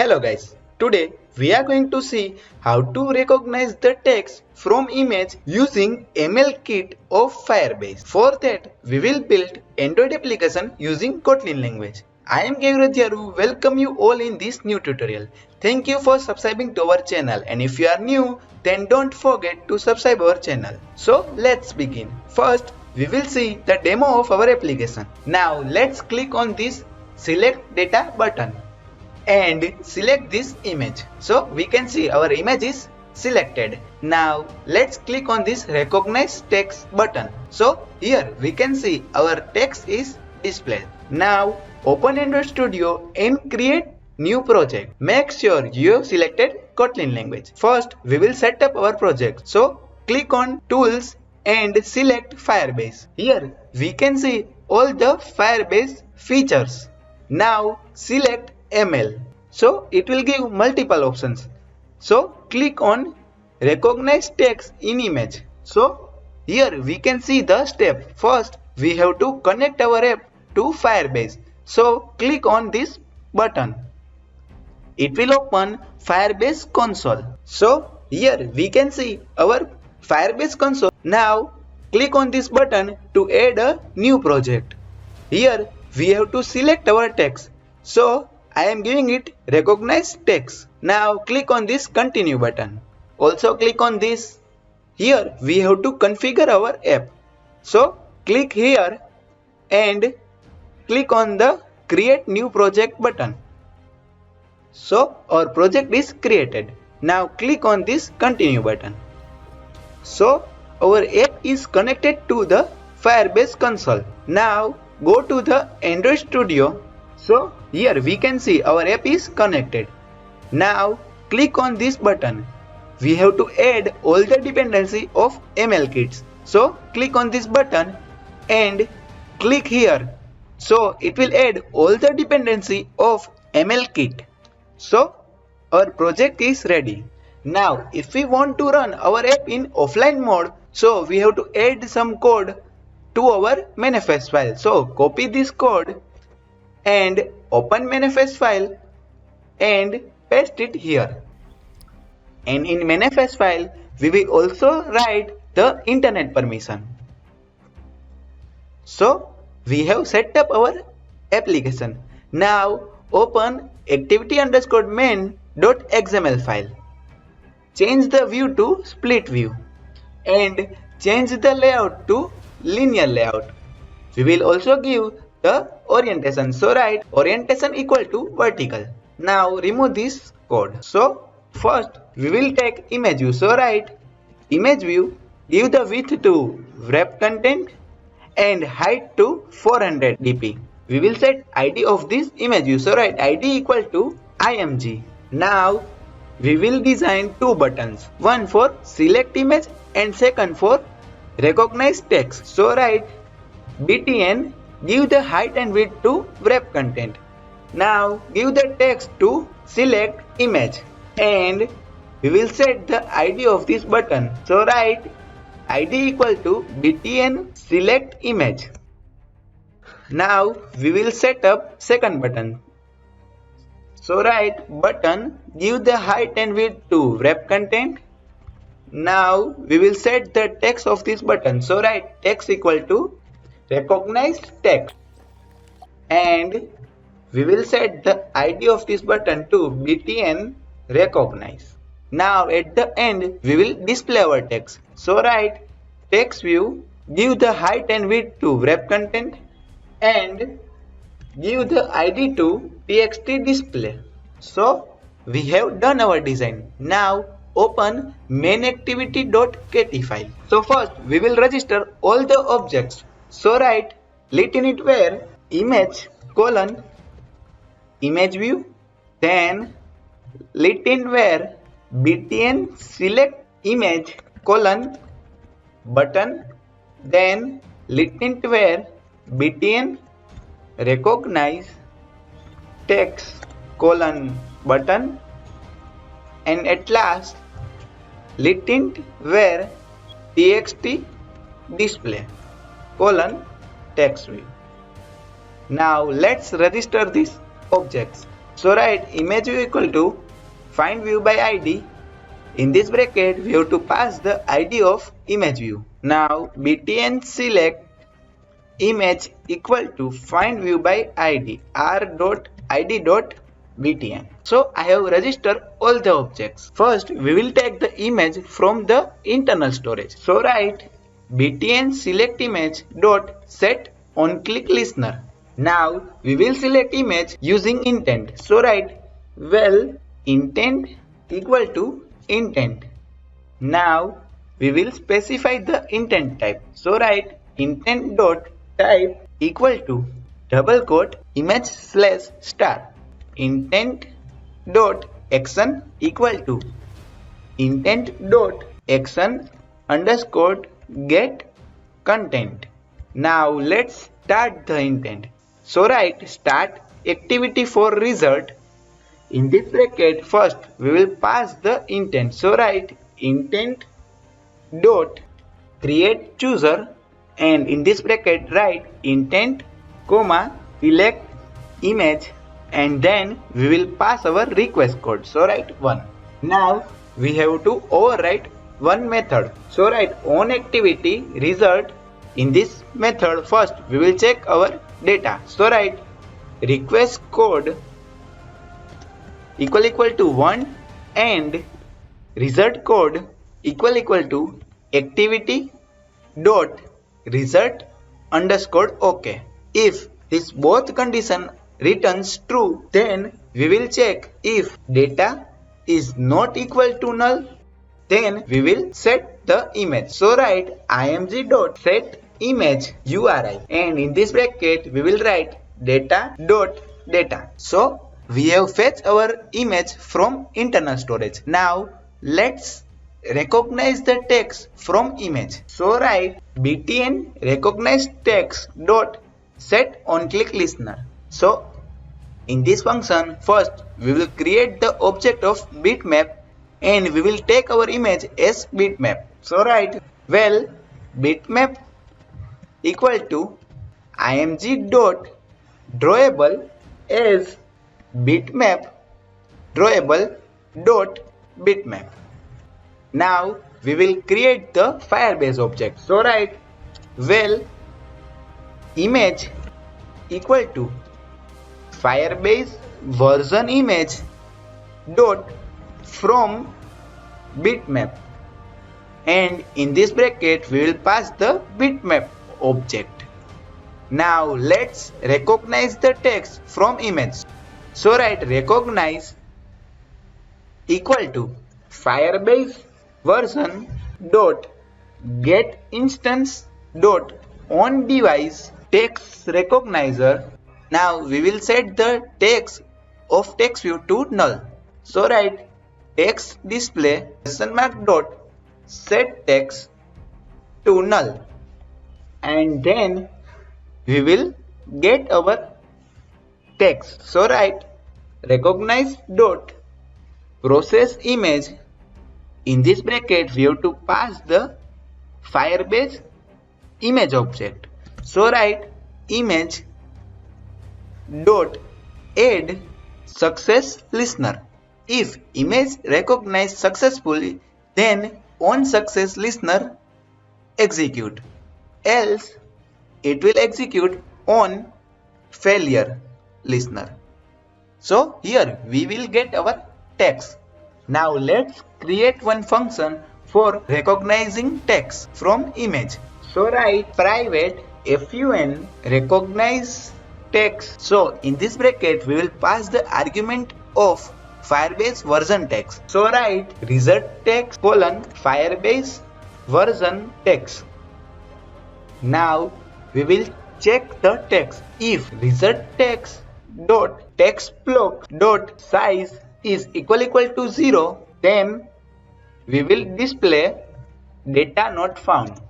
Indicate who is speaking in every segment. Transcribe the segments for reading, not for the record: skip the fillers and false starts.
Speaker 1: Hello guys, today we are going to see how to recognize the text from image using ML kit of Firebase. For that, we will build Android application using Kotlin language. I am Gaurav, welcome you all in this new tutorial. Thank you for subscribing to our channel, and if you are new, then don't forget to subscribe our channel. So let's begin. First, we will see the demo of our application. Now let's click on this select data button and select this image. So we can see our image is selected. Now let's click on this recognize text button. So here we can see our text is displayed. Now open Android Studio and create new project. Make sure you have selected Kotlin language. First we will set up our project. So click on tools and select Firebase. Here we can see all the Firebase features. Now select ML. So it will give multiple options. So click on recognize text in image. So here we can see the step. First we have to connect our app to Firebase. So click on this button. It will open Firebase console. So here we can see our Firebase console. Now click on this button to add a new project. Here we have to select our text. So I am giving it recognize text. Now click on this continue button. Also click on this. Here we have to configure our app. So click here and click on the create new project button. So our project is created. Now click on this continue button. So our app is connected to the Firebase console. Now go to the Android Studio. So here we can see our app is connected. Now click on this button. We have to add all the dependency of ML kits. So click on this button and click here. So it will add all the dependency of ML kit. So our project is ready. Now if we want to run our app in offline mode, so we have to add some code to our manifest file. So copy this code and open manifest file and paste it here. And in manifest file we will also write the internet permission. So we have set up our application. Now open activity_main.xml file. Change the view to split view and change the layout to linear layout. We will also give the orientation. So write orientation equal to vertical. Now remove this code. So first we will take image view. So write image view, give the width to wrap content and height to 400 dp. We will set ID of this image view. So write ID equal to img. Now we will design two buttons. One for select image and second for recognize text. So write btn, give the height and width to wrap content. Now give the text to select image and we will set the ID of this button. So write ID equal to btn select image. Now we will set up second button. So write button, give the height and width to wrap content. Now we will set the text of this button. So write text equal to recognize text and we will set the ID of this button to btn recognize. Now at the end we will display our text. So write text view, give the height and width to wrap content and give the ID to txt display. So we have done our design. Now open main_activity.kt file. So first we will register all the objects. So write let init where image colon image view, then let in where btn select image colon button, then let in where btn recognize text colon button, and at last let in where txt display colon text view. Now let's register these objects. So write image view equal to find view by id. In this bracket we have to pass the id of image view. Now btn select image equal to find view by id r.id.btn. So I have registered all the objects. First we will take the image from the internal storage. So write btn select image dot set on click listener. Now we will select image using intent. So write well intent equal to intent. Now we will specify the intent type. So write intent dot type equal to double quote image slash star. Intent dot action equal to intent dot action underscore get content. Now let's start the intent. So write start activity for result. In this bracket first we will pass the intent. So write intent dot create chooser, and in this bracket write intent comma select image, and then we will pass our request code. So write 1. Now we have to override one method. So write on activity result. In this method first we will check our data. So write request code equal to 1 and result code equal to activity dot result underscore OK. If this both condition returns true, then we will check. If data is not equal to null, then we will set the image. So write img dot set image URI, and in this bracket we will write data dot data. So we have fetched our image from internal storage. Now let's recognize the text from image. So write btn recognize text dot set on click listener. So in this function first we will create the object of bitmap, and we will take our image as bitmap. So write well bitmap equal to img dot drawable as bitmap drawable dot bitmap. Now we will create the Firebase object. So write well image equal to Firebase version image dot from bitmap, and in this bracket we will pass the bitmap object. Now let's recognize the text from image. So write recognize equal to Firebase version dot get instance dot on device text recognizer. Now we will set the text of text view to null. So write text display dot set text to null, and then we will get our text. So write recognize dot process image. In this bracket we have to pass the Firebase image object. So write image dot add success listener. If image recognized successfully, then on success listener execute, else it will execute on failure listener. So here we will get our text. Now let's create one function for recognizing text from image. So write private fun recognize text. So in this bracket we will pass the argument of Firebase version text. So write result text colon Firebase version text. Now we will check the text. If result text dot text block dot size is equal to 0, then we will display data not found,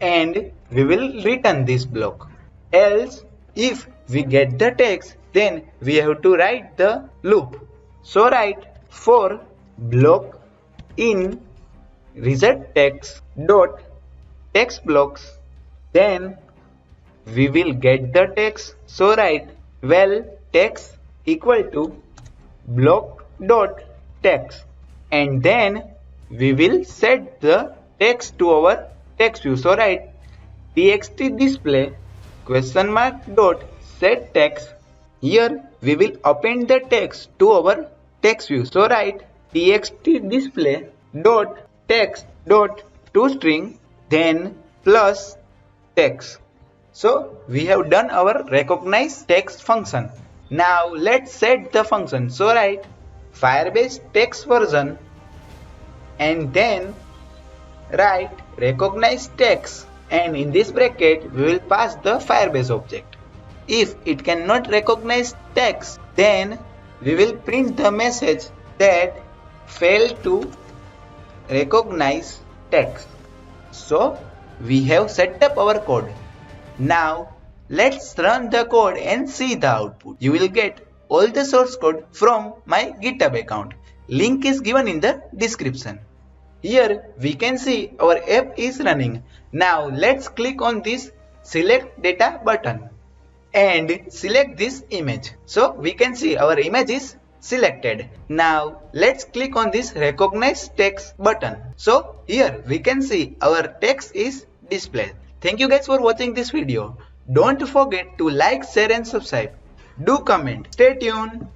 Speaker 1: and we will return this block. Else if we get the text, then we have to write the loop. So write for block in result text dot text blocks, then we will get the text. So write well text equal to block dot text, and then we will set the text to our text view. So write txt display question mark dot set text. Here we will append the text to our text view. So write txt display dot text dot toString then plus text. So we have done our recognize text function. Now let's set the function. So write Firebase text version and then write recognize text, and in this bracket we will pass the Firebase object. If it cannot recognize text, then we will print the message that failed to recognize text. So we have set up our code. Now let's run the code and see the output. You will get all the source code from my GitHub account. Link is given in the description. Here we can see our app is running. Now let's click on this select data button and select this image. So we can see our image is selected. Now let's click on this recognize text button. So here we can see our text is displayed. Thank you guys for watching this video. Don't forget to like, share and subscribe. Do comment. Stay tuned.